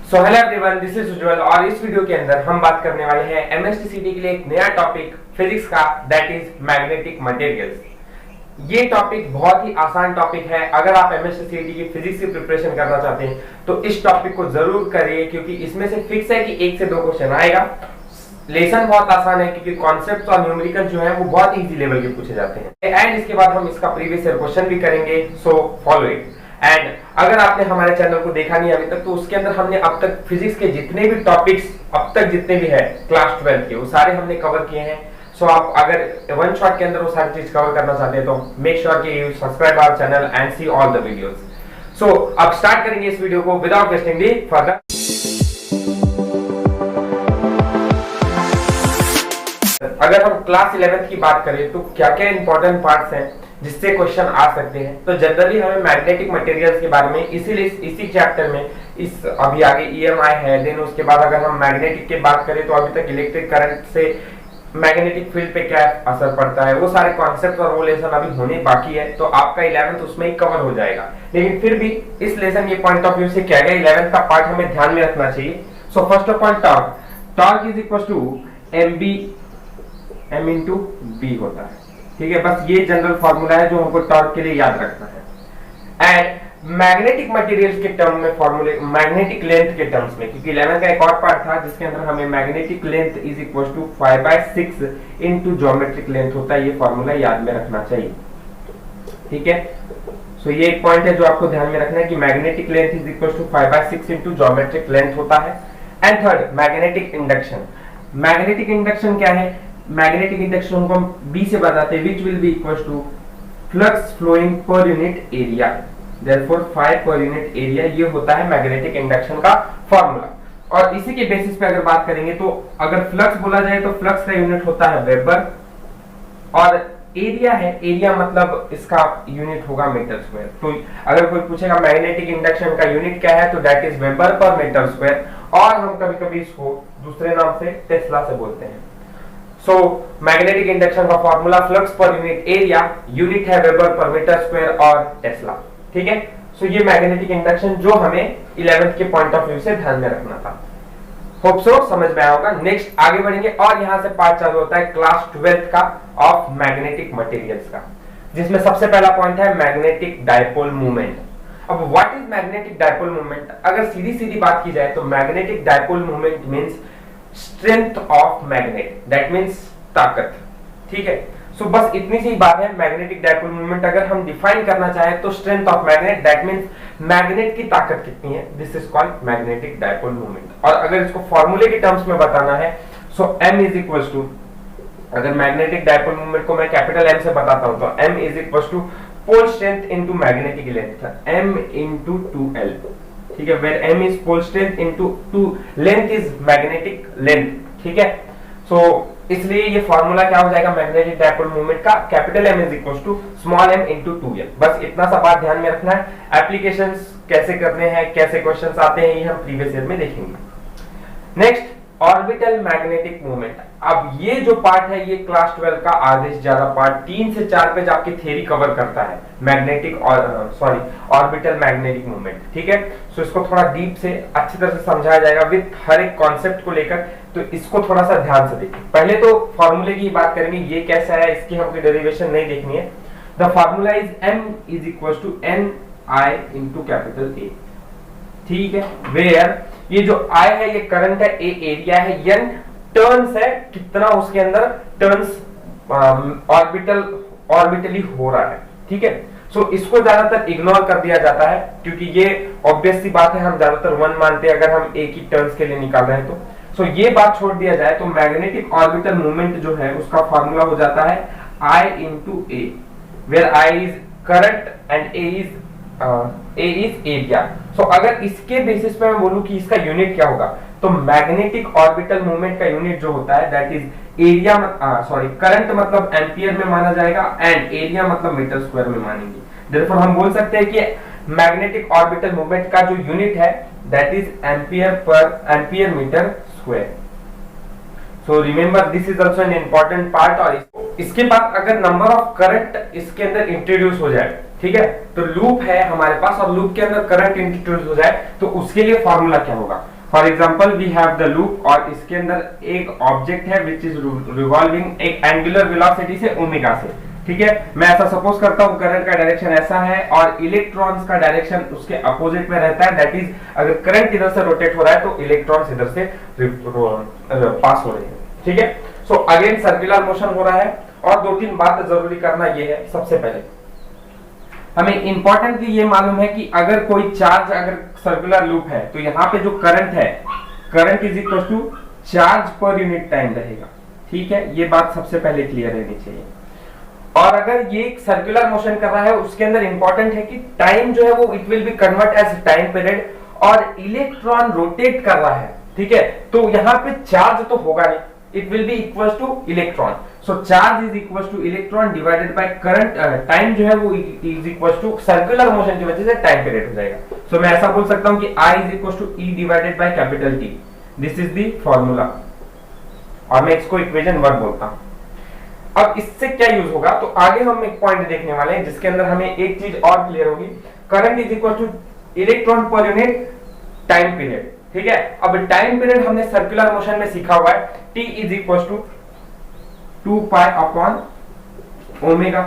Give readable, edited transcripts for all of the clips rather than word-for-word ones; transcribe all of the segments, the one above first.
So hello everyone, this is Ujjwal और इस video के अंदर हम बात करने वाले हैं एमएसटीसीटी के लिए एक नया टॉपिक फिजिक्स का, दैट इज मैग्नेटिक मटेरियल्स। ये टॉपिक बहुत ही आसान टॉपिक है। अगर आप एमएसटीसीटी की फिजिक्स की प्रिपरेशन करना चाहते हैं तो इस टॉपिक को जरूर करिए, क्योंकि इसमें से फिक्स है कि 1 से 2 क्वेश्चन आएगा। लेसन बहुत आसान है क्योंकि कॉन्सेप्ट्स और न्यूमेरिकल जो है वो बहुत इजी लेवल के पूछे जाते हैं। एंड इसके बाद हम इसका प्रीवियस ईयर क्वेश्चन भी करेंगे, सो फॉलो इट। एंड अगर आपने हमारे चैनल को देखा नहीं अभी तक, तो उसके अंदर हमने अब तक फिजिक्स के जितने भी टॉपिक्स अब तक जितने भी है क्लास 12 के, वो सारे हमने कवर किए हैं। सो आप अगर वन शॉट के अंदर वो सारी चीज कवर करना चाहते हैं तो मेक श्योर कि you subscribe our channel and see all the videos. So अब स्टार्ट करेंगे इस वीडियो को विदाउट वेस्टिंग दी फर्दर। अगर हम क्लास 11 की बात करें तो क्या क्या इंपॉर्टेंट पार्ट्स हैं जिससे क्वेश्चन आ सकते हैं, तो जनरली हमें मैग्नेटिक मटेरियल्स के बारे में इसीलिए इसी चैप्टर में इस अभी आगे ईएमआई है। देन उसके बाद अगर हम मैग्नेटिक की बात करें तो अभी तक इलेक्ट्रिक करंट से मैग्नेटिक फील्ड पे क्या असर पड़ता है, वो सारे कॉन्सेप्ट और वो लेसन अभी होने बाकी है। तो आपका 11th उसमें ही कवर हो जाएगा। लेकिन फिर भी इस लेसन के पॉइंट ऑफ व्यू से क्या है, 11th का पार्ट हमें ध्यान में रखना चाहिए। So first of all torque is equal to m into B होता है। ठीक है, बस ये जनरल फॉर्मूला है जो हमको टॉर्क के लिए याद रखना है। एंड मैग्नेटिक मटेरियल्स के टर्म में फॉर्मूले मैग्नेटिक लेंथ के टर्म्स में, क्योंकि 11 का एक और पार्ट था जिसके अंदर हमें magnetic length is equal to 5/6 into geometric length होता है। ये फॉर्मूला याद में रखना चाहिए। ठीक है, सो ये एक पॉइंट है जो आपको ध्यान में रखना है कि magnetic length is equal to 5/6 into geometric length होता है। And third, magnetic induction. Magnetic induction क्या है? मैग्नेटिक इंडक्शन को हम B से बताते हैं, which will be equals to flux flowing per unit area, therefore phi per unit area। ये होता है मैग्नेटिक इंडक्शन का फॉर्मूला। और इसी के बेसिस पे अगर बात करेंगे तो अगर फ्लक्स बोला जाए तो फ्लक्स का यूनिट होता है वेबर, और एरिया है, एरिया मतलब इसका यूनिट होगा मीटर स्क्वायर। तो अगर कोई पूछेगा मैग्नेटिक इंडक्शन का यूनिट क्या है, तो that is weber per metre square, और हम कभी कभी इसको दूसरे नाम से टेस्ला से बोलते हैं। सो मैग्नेटिक इंडक्शन का formula flux per unit area, unit है वेबर पर मीटर स्क्वायर और टेस्ला। ठीक है, सो ये मैग्नेटिक इंडक्शन जो हमें 11th के पॉइंट ऑफ व्यू से ध्यान में रखना था। होप सो समझ में आया होगा। नेक्स्ट आगे बढ़ेंगे और यहां से पार्ट चालू होता है क्लास 12 का ऑफ मैग्नेटिक मटेरियल्स का, जिसमें सबसे पहला पॉइंट है मैग्नेटिक डायपोल मूवमेंट। अब what is magnetic dipole movement? अगर सीधी सीधी बात की जाए तो magnetic dipole movement means strength of magnet, that means ताकत। ठीक है, सो बस इतनी सी बात है। मैग्नेटिक डायपोल मूवमेंट अगर हम डिफाइन करना चाहें तो strength of magnet, that means magnet की ताकत कितनी है, this is called magnetic dipole movement. और अगर इसको फॉर्मूले के टर्म्स में बताना है, so m is equal to, अगर मैग्नेटिक डायपोल मूवमेंट को मैं कैपिटल M से बताता हूं तो m is equal to pole strength into magnetic length, m into 2l। ठीक है, where m is pole strength into 2 length is magnetic length. ठीक है, सो इसलिए ये फार्मूला क्या हो जाएगा मैग्नेटिक डायपोल मूवमेंट का, capital M is equal to small m into 2l। बस इतना सा बात ध्यान में रखना है। एप्लीकेशंस कैसे करने हैं, कैसे क्वेश्चंस आते हैं, ये हम प्रीवियस ईयर में देखेंगे। Next, orbital magnetic movement. अब ये जो पार्ट है ये क्लास 12 का आधे से ज्यादा पार्ट 3 से 4 पेज आपकी थ्योरी कवर करता है, मैग्नेटिक और ऑर्बिटल मैग्नेटिक मूवमेंट। ठीक है, सो इसको थोड़ा डीप से अच्छी तरह से समझाया जाएगा विद हर एक कॉन्सेप्ट को लेकर, तो इसको थोड़ा सा ध्यान से देखिए। पहले तो फॉर्मूले की बात करेंगे, ये कैसा है, इसकी हमको डेरिवेशन नहीं देखनी है। The formula is m is equal to ni into capital A। ठीक है, वेयर ये जो I है ये करंट है, A एरिया है, n टर्न्स है, कितना उसके अंदर टर्न्स ऑर्बिटली हो रहा है। ठीक है, सो इसको ज्यादातर इग्नोर कर दिया जाता है क्योंकि ये ऑब्वियस सी बात है, हम ज्यादातर 1 मानते हैं अगर हम A की टर्न्स के लिए निकाल रहे हैं तो। सो ये बात छोड़ दिया जाए तो मैग्नेटिक ऑर्बिटल मूवमेंट जो है उसका फॉर्मूला हो जाता है I into A, where I is current and A is area. So अगर इसके बेसिस पे मैं बोलूं कि इसका यूनिट क्या होगा, तो मैग्नेटिक ऑर्बिटल मूवमेंट का यूनिट जो होता है दैट इज एरिया, करंट मतलब एम्पियर में माना जाएगा एंड एरिया मतलब मीटर स्क्वायर में मानेंगे। देयरफॉर हम बोल सकते हैं कि मैग्नेटिक ऑर्बिटल मूवमेंट का जो यूनिट है that is ampere metre square. So remember this is also an important part. और इसके बाद अगर नंबर ऑफ करंट इसके अंदर इंट्रोड्यूस हो जाए, ठीक है, तो लूप है हमारे पास और लूप के अंदर करंट इंट्रोड्यूस हो जाए तो उसके लिए फॉर्मूला क्या होगा, for example we have the loop और इसके अंदर एक ऑब्जेक्ट है विच इज रिवॉल्विंग एक एंगुलर वेलोसिटी से ओमेगा से, ठीक है। मैं ऐसा सपोज करता हूं करंट का डायरेक्शन ऐसा है और इलेक्ट्रॉन्स का डायरेक्शन उसके अपोजिट में रहता है, दैट इज अगर करंट इधर से रोटेट हो रहा है तो इलेक्ट्रॉन्स इधर से पास हो रहे हैं, ठीक है। सो अगेन सर्कुलर मोशन हो रहा है और दो तीन बात जरूरी करना ये है। सबसे पहले हमें इंपॉर्टेंटली ये मालूम है कि अगर कोई चार्ज अगर सर्कुलर लूप है तो यहाँ पे जो करंट है, current is equal to charge per unit time रहेगा, ठीक है। ये बात सबसे पहले क्लियर रहनी चाहिए। और अगर ये सर्कुलर मोशन कर रहा है उसके अंदर इंपॉर्टेंट है कि टाइम जो है वो it will be convert as time period और इलेक्ट्रॉन रोटेट कर रहा है, ठीक है। तो यहाँ पे चार्ज तो होगा नहीं, it will be equal to electron. So charge is equal to electron divided by current, time जो है वो is equal to circular motion की वजह से टाइम पीरियड हो जाएगा। सो मैं ऐसा बोल सकता हूं कि I is equal to E divided by capital T, this is the formula और मैं इसको इक्वेशन 1 बोलता हूं। अब इससे क्या यूज होगा, तो आगे हम एक पॉइंट देखने वाले हैं जिसके अंदर हमें एक चीज और क्लियर होगी, current is equal to electron per unit time period, ठीक है। अब टाइम पीरियड हमने सर्कुलर मोशन में सीखा हुआ है, T is equal to 2 pi upon omega,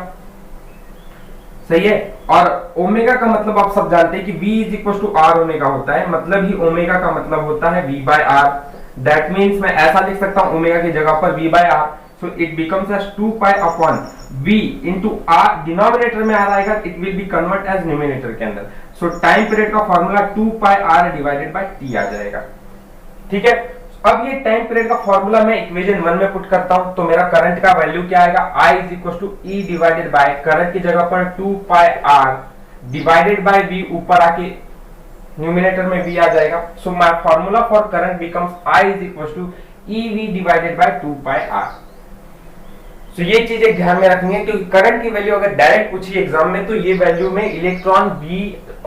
सही है। और ओमेगा का मतलब आप सब जानते हैं कि V is equal to R omega होता है, मतलब ही ओमेगा का मतलब होता है V by R। That means मैं ऐसा लिख सकता हूं ओमेगा की जगह पर V by R, so it becomes as 2 pi upon V into R, denominator में R आएगा, it will be convert as numerator के अंदर। सो टाइम पीरियड का formula 2 pi R divided by T आ जाएगा, ठीक है। अब ये टाइम पीरियड का फॉर्मूला मैं इक्वेशन 1 में पुट करता हूं तो मेरा करंट का वैल्यू क्या आएगा, I is equal to E divided by current की जगह पर 2 pi R divided by V, ऊपर आके न्यूमिनेटर में V आ जाएगा। So my formula for current becomes I is equal to EV divided by 2 pi R। सो ये चीज एक ध्यान में रखनी है क्योंकि करंट की वैल्यू अगर डायरेक्ट पूछी एग्जाम में तो ये वैल्यू में इलेक्ट्रॉन V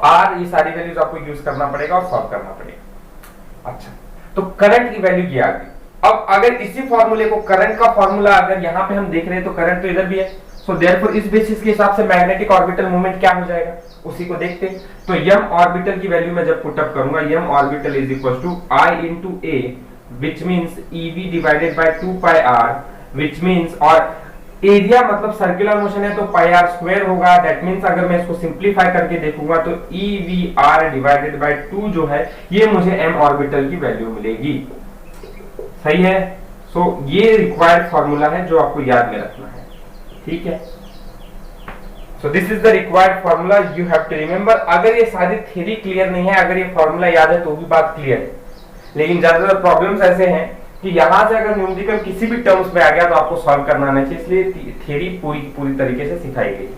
R ये सारी वैल्यूज आपको यूज करना पड़ेगा और सॉल्व करना पड़ेगा। अच्छा, तो करंट की वैल्यू की आ गई। अब अगर इसी फॉर्मूले को करंट का फॉर्मूला अगर यहाँ पे हम देख रहे हैं तो करंट तो इधर भी है, सो देयरफॉर इस बेसिस के हिसाब से मैग्नेटिक ऑर्बिटल मूवमेंट क्या हो जाएगा उसी को देखते हैं। तो m ऑर्बिटल की वैल्यू मैं जब पुटअप करूंगा, m orbital is equal to I into a which means EV divided by 2 pi R, which means और एरिया मतलब सर्कुलर मोशन है तो पाई R स्क्वायर होगा। दैट मीन्स अगर मैं इसको सिंप्लीफाई करके देखूंगा तो EVR डिवाइडेड बाय 2 जो है ये मुझे m ऑर्बिटल की वैल्यू मिलेगी, सही है। सो ये रिक्वायर्ड फॉर्मूला है जो आपको याद में रखना है, ठीक है। So this is the required formula, you have to remember. अगर ये सारी थ्योरी क्लियर नहीं है, अगर ये फॉर्मूला याद है तो भी बात क्लियर है, लेकिन ज्यादातर प्रॉब्लम्स ऐसे हैं कि यहां से अगर न्यूमेरिकल किसी भी टर्म्स में आ गया तो आपको सॉल्व करना आना चाहिए, इसलिए थ्योरी पूरी तरीके से सिखाई गई।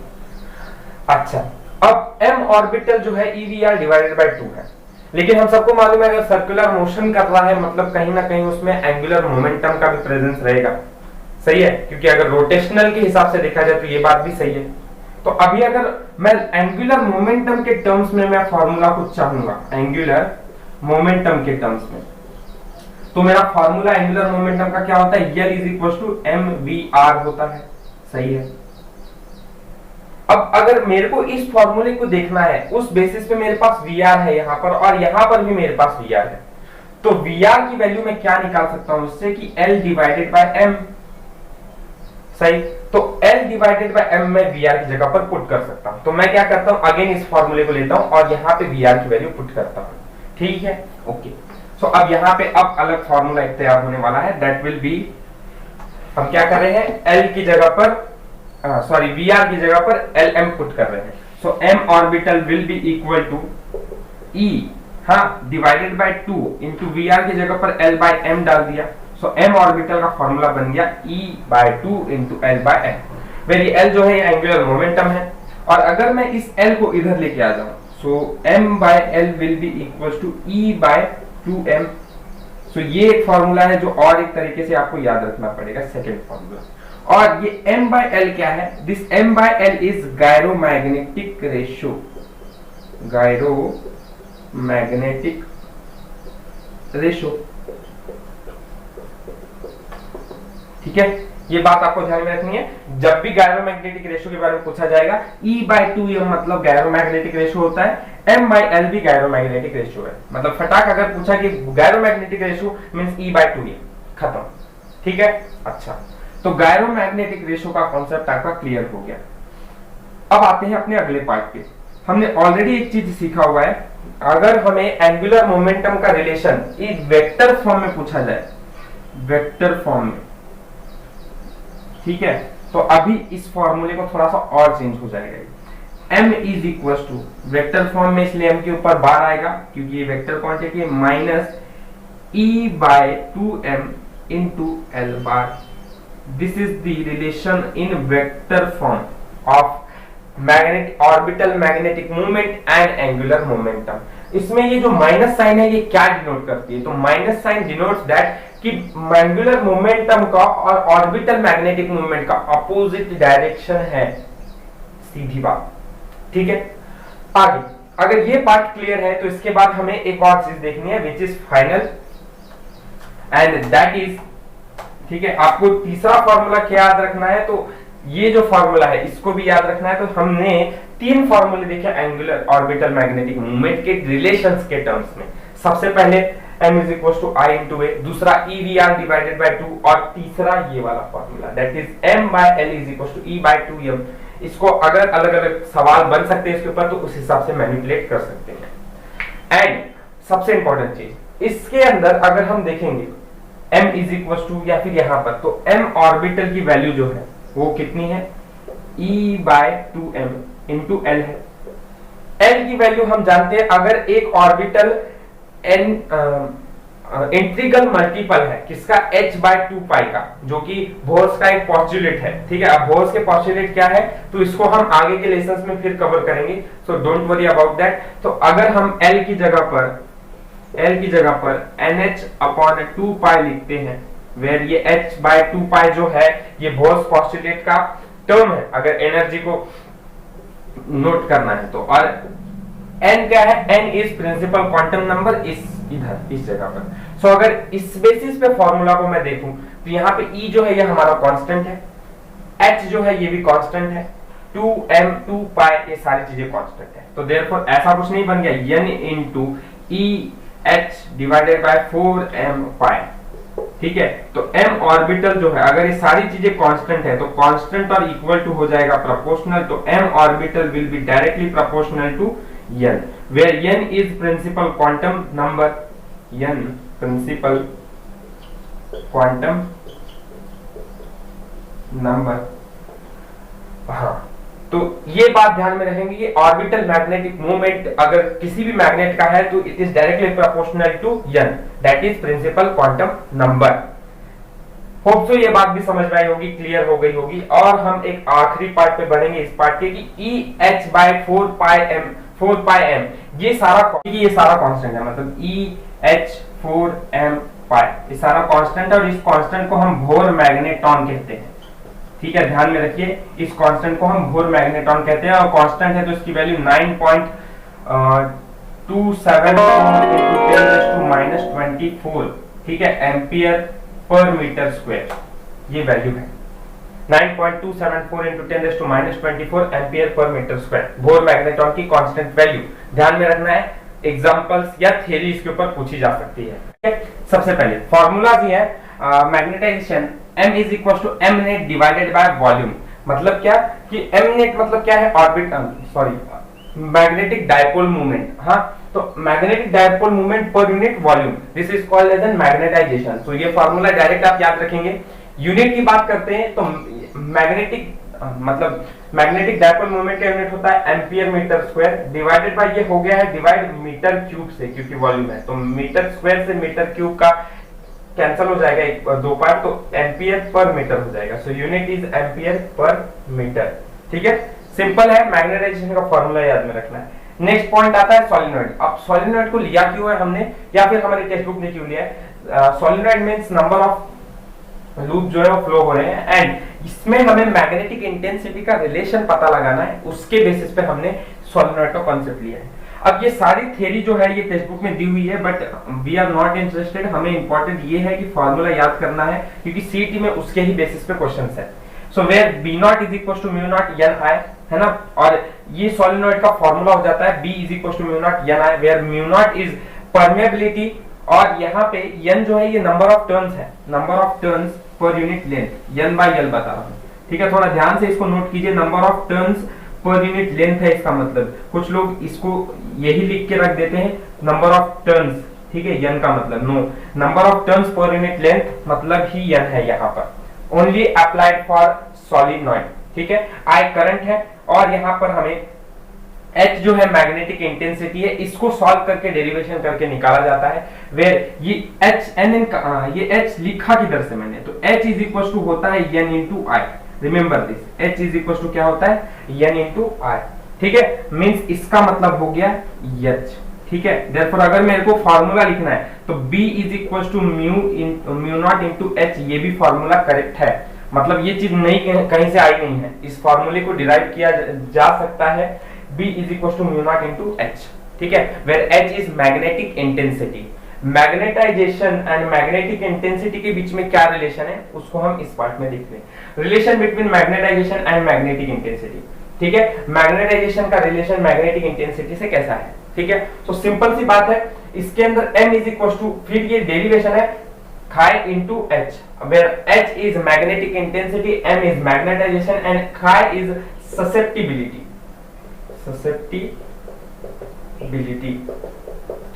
अच्छा, अब m ऑर्बिटल जो है EVR डिवाइडेड बाय 2 है, लेकिन हम सबको मालूम है अगर सर्कुलर मोशन कर रहा है मतलब कहीं ना कहीं उसमें एंगुलर मोमेंटम का भी प्रेजेंस रहेगा, सही है। क्योंकि अगर रोटेशनल के हिसाब से देखा जाए तो ये बात भी सही है। तो अभी अगर मैं एंगुलर मोमेंटम के टर्म्स में मैं फॉर्मूला को चाहूंगा एंगुलर मोमेंटम के टर्म्स में, तो मेरा फॉर्मूला एंगुलर मोमेंटम का क्या होता है, L is equal to mvr होता है, सही है। अब अगर मेरे को इस फॉर्मूले को देखना है उस बेसिस पे मेरे पास VR है यहाँ पर और यहाँ पर भी मेरे पास VR है, तो VR की वैल्यू मैं क्या निकाल सकता हूं उससे कि L डिवाइडेड बाय m, सही। तो L डिवाइडेड बाय m मैं VR की जगह पर पुट कर सकता हूं। तो मैं क्या करता हूं, अगेन इस फॉर्मूले को लेता हूं और यहाँ पे VR की वैल्यू पुट करता हूं, ठीक है, ओके। सो अब यहाँ पे अब अलग फॉर्मूला एक तैयार होने वाला है, दैट विल बी, हम क्या कर रहे हैं L की जगह पर सॉरी VR की जगह पर LM पुट कर रहे हैं। So m orbital will be equal to E divided by 2 into VR की जगह पर L बाय M डाल दिया। सो m ऑर्बिटल का फॉर्मूला बन गया E by 2 into L by M, very L जो है एंगुलर मोमेंटम है और अगर मैं इस L को इधर लेके आ जाऊं so m by L will be equal to E by 2m। So ये एक फॉर्मूला है जो और एक तरीके से आपको याद रखना पड़ेगा, सेकंड फॉर्मूला। और ये m बाय L क्या है, this m by L is gyromagnetic ratio, gyromagnetic ratio, ठीक है। ये बात आपको ध्यान में रखनी है, जब भी गायरोमैग्नेटिक रेशियो के बारे में पूछा जाएगा E बाय 2m मतलब गायरोमैग्नेटिक रेशियो होता है, M by L भी गैरोमैग्नेटिक रेशियो है, मतलब फटाक अगर पूछा कि gyromagnetic ratio means E by 2m, खत्म। ठीक है, अच्छा तो गैरोमैग्नेटिक रेशियो का कॉन्सेप्ट आपका क्लियर हो गया। अब आते हैं अपने अगले पार्ट पे। हमने ऑलरेडी एक चीज सीखा हुआ है, अगर हमें एंगुलर मोमेंटम का रिलेशन इस वेक्टर फॉर्म में पूछा जाए, वेक्टर फॉर्म में, ठीक है, तो अभी इस फॉर्मूले को थोड़ा सा और चेंज हो जाएगा। m is equal to vector form में, इसलिए m के ऊपर बार आएगा क्योंकि ये वेक्टर क्वांटिटी है, minus e by 2m into L bar. This is the relation in vector form of magnetic orbital magnetic movement and angular momentum. इसमें ये जो माइनस साइन है ये क्या डिनोट करती है, तो माइनस साइन डिनोट्स दैट कि एंगुलर मोमेंटम का और ऑर्बिटल मैग्नेटिक मूवमेंट का अपोजिट डायरेक्शन है, सीधी बात। ठीक है, आगे अगर ये पार्ट क्लियर है तो इसके बाद हमें एक और चीज देखनी है which is final and that is, ठीक है, आपको तीसरा फॉर्मूला क्या याद रखना है, तो ये जो फॉर्मूला है इसको भी याद रखना है। तो हमने 3 फॉर्मूले देखे एंगुलर ऑर्बिटल मैग्नेटिक मूवमेंट के रिलेशंस के टर्म्स में। सबसे पहले m is equals to I into a, दूसरा EVR divided by 2 और तीसरा ये वाला formula that is m by L is equals to E by 2m। इसको अगर अलग अलग सवाल बन सकते हैं इसके ऊपर तो उस हिसाब से मैनिपुलेट कर सकते हैं। एंड सबसे इंपॉर्टेंट चीज इसके अंदर अगर हम देखेंगे m is equals to या फिर यहाँ पर, तो m ऑर्बिटल की वैल्यू जो है वो कितनी है, E by 2m into L है। L की वैल्यू हम जानते हैं, अगर एक ऑर्बिटल इंटीग्रल मल्टीपल है किसका, h by 2 पाई का, जो कि बोर्स का एक पोस्टुलेट है। ठीक है, अब बोर्स के पोस्टुलेट क्या है तो इसको हम आगे के लेसन्स में फिर कवर करेंगे, so don't worry about that. तो अगर हम L की जगह पर NH अपॉन 2 पाई लिखते हैं, वेर ये h by 2 पाई जो है ये बोर्स पोस्टुलेट का टर्म है अगर एनर्जी को नोट करना है तो, और n क्या है, n is principal quantum number इस जगह पर। सो अगर इस बेसिस पे फॉर्मूला को मैं देखूं तो यहाँ पे E जो है ये हमारा कांस्टेंट है, H जो है ये भी कांस्टेंट है, 2m 2 पाई ये सारी चीजें कांस्टेंट है। तो देयरफॉर ऐसा कुछ नहीं बन गया n into EH divided by 4m पाई। ठीक है, तो m ऑर्बिटल जो है अगर ये सारी चीजें कांस्टेंट है तो कांस्टेंट और इक्वल टू हो जाएगा प्रोपोर्शनल, तो m orbital will be directly proportional to n, where n is principal quantum number, n principal quantum number। हाँ, तो ये बात ध्यान में रहेंगे कि ऑर्बिटल मैग्नेटिक मूवमेंट अगर किसी भी मैग्नेट का है तो it is directly proportional to n, that is principal quantum number. Hope so ये बात भी समझ में आई होगी, क्लियर हो गई होगी। और हम एक आखिरी पार्ट पे बढ़ेंगे इस पार्ट के कि EH by 4 pi m ये सारा कांस्टेंट है, मतलब EH 4m पाई ये सारा कांस्टेंट है और इस कांस्टेंट को हम बोर मैग्नेटॉन कहते हैं। ठीक है, ध्यान में रखिए इस कांस्टेंट को हम बोर मैग्नेटॉन कहते हैं और कांस्टेंट है तो इसकी वैल्यू 9.274 ठीक है एम्पियर पर मीटर स्क्वायर, ये वैल्यू है 9.274 into 10⁻24 ampere per metre square, bore magneton की कांस्टेंट वैल्यू। ध्यान में रखना है, एग्जांपल्स या थ्योरी इसके ऊपर पूछी जा सकती है। ठीक है, सबसे पहले फॉर्मूलाज ये है magnetisation m is equals to m net divided by volume. मतलब क्या कि m net मतलब क्या है, ऑर्बिट मैग्नेटिक डायपोल मूवमेंट। हाँ, तो magnetic dipole movement per unit volume, this is called as an magnetisation. तो ये फॉर्मूला डायरेक्ट आप याद रखेंगे। यूनिट की बात करते हैं तो मैग्नेटिक डायपोल मूवमेंट का यूनिट होता है ampere metre square, divided by ये हो गया है डिवाइड मीटर क्यूब से, क्योंकि वॉल्यूम है तो मीटर स्क्वायर से मीटर क्यूब का कैंसिल हो जाएगा एक दो पार्ट, तो एम्पियर पर मीटर हो जाएगा। So unit is ampere per metre. ठीक है, सिंपल है, मैग्नेटाइजेशन का फॉर्मूला याद में रखना है। नेक्स्ट पॉइंट आता है सोलेनॉइड। अब सोलेनॉइड को लिया क्यों है हमने, या फिर हमारी टेक्स्ट बुक ने क्यों लिया है। Solenoid means number of loop जो है वो फ्लो हो रहे हैं एंड इसमें हमें मैग्नेटिक इंटेंसिटी का रिलेशन पता लगाना है, उसके बेसिस पे हमने सोलेनॉइड का कॉन्सेप्ट लिया है। अब ये सारी थ्योरी जो है ये टेक्स्ट बुक में दी हुई है, but we are not interested. हमें इंपॉर्टेंट ये है कि फॉर्मूला याद करना है, क्योंकि सीटी में उसके ही बेसिस पे क्वेश्चंस है। So where b0 is equal to mu not n i है ना, और ये सोलेनोइड का फॉर्मूला हो जाता है B is equal to mu not N I, where mu not is permeability और यहाँ पे n जो है ये नंबर ऑफ टर्न्स है, number of turns per unit length, n by l बता रहा हूँ, ठीक है। थोड़ा ध्यान से इसको नोट कीजिए, number of turns per unit length है इसका मतलब। कुछ लोग इसको यही लिख के रख देते हैं नंबर ऑफ टर्न्स, ठीक है, n का मतलब no, number of turns per unit length मतलब ही n है यहाँ पर, ओनली अप्लाइड फॉर सोलेनोइड, ठीक है। I करंट है और यहाँ पर हमें H जो है मैग्नेटिक इंटेंसिटी है, इसको सॉल्व करके डेरिवेशन करके निकाला जाता है। वेयर ये H N का ये H लिखा किधर से मैंने, तो H इज इक्वल टू होता है N into I, remember this, H is equal to क्या होता है N इंटू आई, ठीक है। मींस इसका मतलब हो गया H, ठीक है। देयरफॉर अगर मेरे को फार्मूला लिखना है तो B is equal to mu not into H, ये भी फार्मूला करेक्ट है, मतलब ये चीज नहीं कहीं से आई नहीं है, इस फार्मूले को डिराइव किया जा सकता है B is equal to mu not into H, ठीक है। Where H is magnetic intensity. Magnetisation and magnetic intensity के बीच में क्या रिलेशन है उसको हम इस पार्ट में देख रहे हैं, relation between magnetisation and magnetic intensity, ठीक है। मैग्नेटाइजेशन का रिलेशन मैग्नेटिक इंटेंसिटी से कैसा है, ठीक है। तो सिंपल सी बात है, इसके अंदर m इज इक्वल टू, फिर ये डेरिवेशन है chi into h, where h is magnetic intensity, m is magnetization and chi is susceptibility,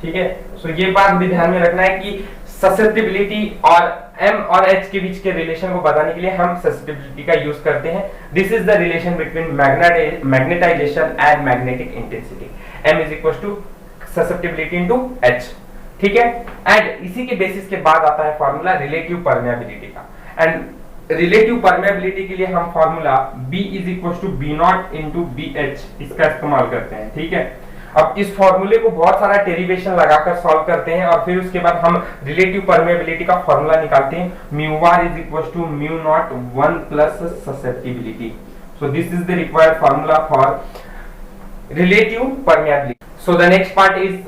ठीक है। सो ये बात भी ध्यान में रखना है कि ससेप्टिबिलिटी और m और h के बीच के रिलेशन को बताने के लिए हम ससेप्टिबिलिटी का यूज करते हैं। This is the relation between magnetisation and magnetic intensity, m is equal to susceptibility into h, ठीक है। एंड इसी के बेसिस के बाद आता है फार्मूला रिलेटिव परमेबिलिटी का, एंड रिलेटिव परमेबिलिटी के लिए हम formula B is equal to B not into B H इसका इस्तेमाल करते हैं, ठीक है। अब इस फॉर्मूले को बहुत सारा डेरिवेशन लगाकर सॉल्व करते हैं और फिर उसके बाद हम रिलेटिव परमेबिलिटी का फॉर्मूला निकालते हैं, mu R is equal to mu not 1 plus susceptibility. So this is the required formula for relative permeability. So the next part is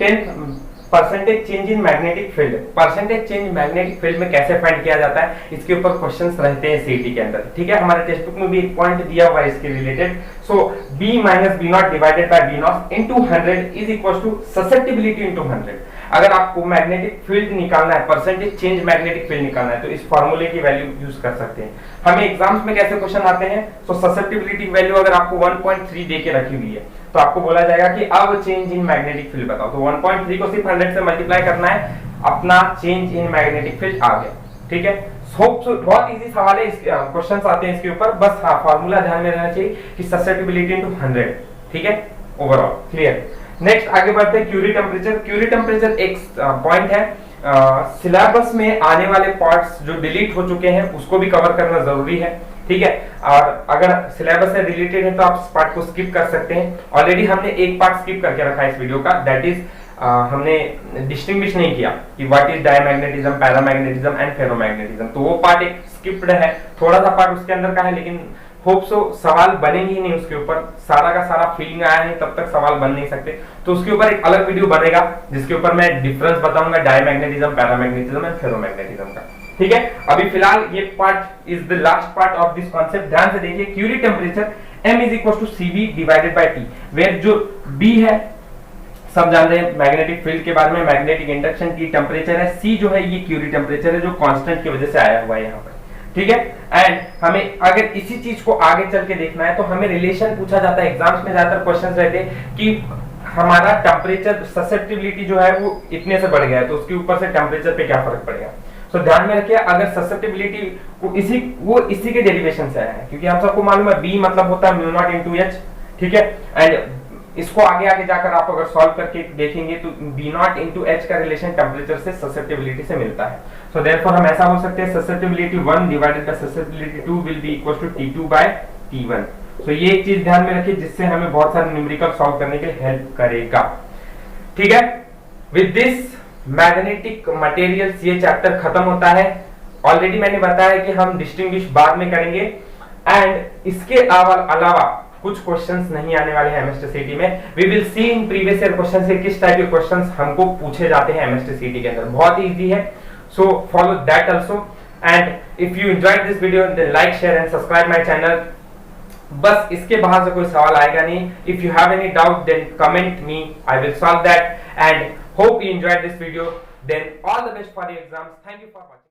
10th percentage change in magnetic field. Percentage change magnetic field में कैसे find किया जाता है, इसके ऊपर questions रहते हैं CET के अंदर, ठीक है। हमारे टेक्स्ट बुक में भी एक पॉइंट दिया हुआ है इसके related. So b minus B not divided by B not into 100 is equal to susceptibility into 100। अगर आपको मैग्नेटिक फील्ड निकालना है, परसेंटेज चेंज मैग्नेटिक फील्ड निकालना है, तो इस फार्मूले की वैल्यू यूज कर सकते हैं। हमें एग्जाम्स में कैसे क्वेश्चन आते हैं, तो ससेप्टिबिलिटी वैल्यू अगर आपको 1.3 दे के रखी हुई है तो आपको बोला जाएगा कि अब चेंज इन मैग्नेटिक फील्ड बताओ, तो 1.3 को सिर्फ 100 से मल्टीप्लाई करना है, अपना चेंज इन मैग्नेटिक फील्ड आ गया, ठीक है। बहुत इजी सवाल है, क्वेश्चंस आते हैं इसके ऊपर, बस हाँ फार्मूला ध्यान में रहना चाहिए कि ससेप्टिबिलिटी इनटू 100, ठीक है। Overall clear. नेक्स्ट आगे बढ़ते हैं क्यूरी टेम्परेचर। क्यूरी टेम्परेचर एक पॉइंट है, सिलेबस में आने वाले पार्ट्स जो डिलीट हो चुके हैं उसको भी कवर करना जरूरी है, ठीक है। और अगर सिलेबस से रिलेटेड है तो आप इस पार्ट को स्किप कर सकते हैं। ऑलरेडी हमने एक पार्ट स्किप करके रखा है इस वीडियो का, दैट इज हमने डिस्टिंग्विश नहीं किया कि what is diamagnetism, paramagnetism and ferromagnetism, तो वो पार्ट एक स्किप्ड है, थोड़ा सा पार्ट उसके अंदर का है, लेकिन होप सो सवाल बनेंगे ही नहीं उसके ऊपर, सारा का सारा फीलिंग आया नहीं तब तक सवाल बन नहीं सकते, तो उसके ऊपर एक अलग वीडियो बनेगा जिसके ऊपर मैं डिफरेंस बताऊंगा डायमैग्नेटिज्म, पैरामैग्नेटिज्म एंड फेरोमैग्नेटिज्म का, ठीक है। अभी फिलहाल ये part is the last part of this concept. ध्यान से देखिए, Curie temperature m is equal to cv divided by t, where जो b है सब जानते हैं मैग्नेटिक फील्ड के बारे में, मैग्नेटिक इंडक्शन की टेम्परेचर है, c जो है ये क्यूरी टेम्परेचर है जो कांस्टेंट की वजह से आया हुआ है यहाँ पर, ठीक है। एंड हमें अगर इसी चीज को आगे चल के देखना है तो हमें रिलेशन पूछा जाता है, एग्जाम्स में ज्यादातर क्वेश्चंस रहते हैं कि हमारा टेम्परेचर ससेप्टिबिलिटी जो है वो इतने से बढ़ गया है तो उसके ऊपर से टेम्परेचर पे क्या फर्क पड़ेगा। तो ध्यान में रखिए, अगर ससेप्टिबिलिटी को इसी के डेरिवेशन से आया है, क्योंकि हम सबको मालूम है b मतलब होता है म्यू नॉट इनटू h, ठीक है। एंड इसको आगे आगे जाकर आप अगर सॉल्व करके देखेंगे तो b नॉट इनटू h का रिलेशन टेम्परेचर से ससेप्टिबिलिटी से मिलता है। सो देयरफॉर हम ऐसा हो सकते हैं susceptibility 1 divided by susceptibility 2 will be equal to t2 by t1। So ये एक चीज ध्यान में रखिए जिससे हमें बहुत सारे न्यूमेरिकल सॉल्व करने के लिए हेल्प करेगा, ठीक है। विद दिस मैग्नेटिक मटेरियल्स ये चैप्टर खत्म होता है। ऑलरेडी मैंने बताया कि हम डिस्टिंग्विश बाद में करेंगे, एंड इसके अलावा कुछ क्वेश्चंस नहीं आने वाले हैं एमएसटीसीटी में। We will see in previous year question से किस टाइप के क्वेश्चंस हमको पूछे जाते हैं एमएसटीसीटी के अंदर, बहुत ही इजी है। So follow that also, and if you enjoyed this video then like, share and subscribe my channel. बस इसके बाहर से कोई सवाल आएगा नहीं. If you have any doubt then comment me, I will solve that. And hope you enjoyed this video. Then all the best for your exams. Thank you for watching.